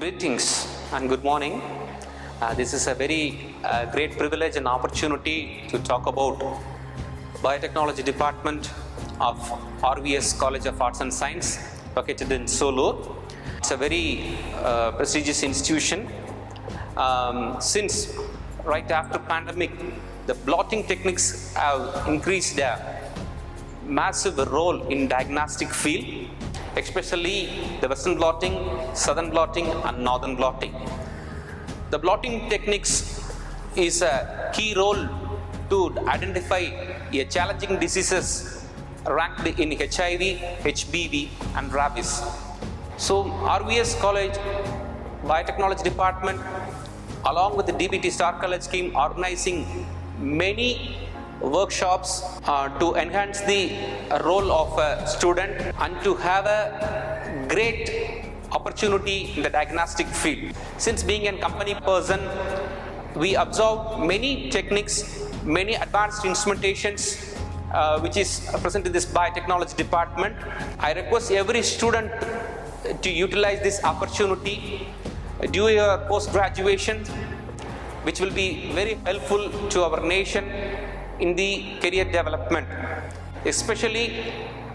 Greetings and good morning. This is a very great privilege and opportunity to talk about Biotechnology Department of RVS College of Arts and Science located in Sulur. It's a very prestigious institution. Since right after pandemic, the blotting techniques have increased a massive role in diagnostic field, especially the western blotting, southern blotting and northern blotting. The blotting techniques is a key role to identify a challenging diseases ranked in HIV, HBV and rabies. So RVS College Biotechnology Department along with the DBT Star College scheme organizing many workshops to enhance the role of a student and to have a great opportunity in the diagnostic field. Since being a company person, we observe many techniques, many advanced instrumentations which is present in this biotechnology department. I request every student to utilize this opportunity during your post-graduation, which will be very helpful to our nation in the career development. Especially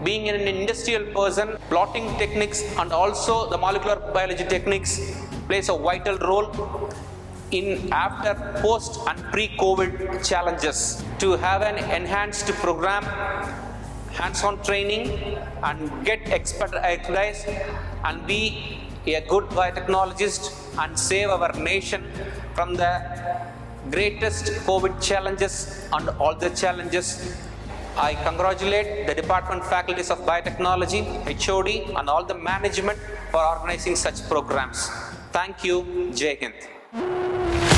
being an industrial person, blotting techniques and also the molecular biology techniques plays a vital role in after, post and pre-COVID challenges. To have an enhanced program, hands-on training and get expertise and be a good biotechnologist and save our nation from the greatest COVID challenges and all the challenges. I congratulate the department faculties of biotechnology, HOD and all the management for organizing such programs. Thank you. Jai Hind.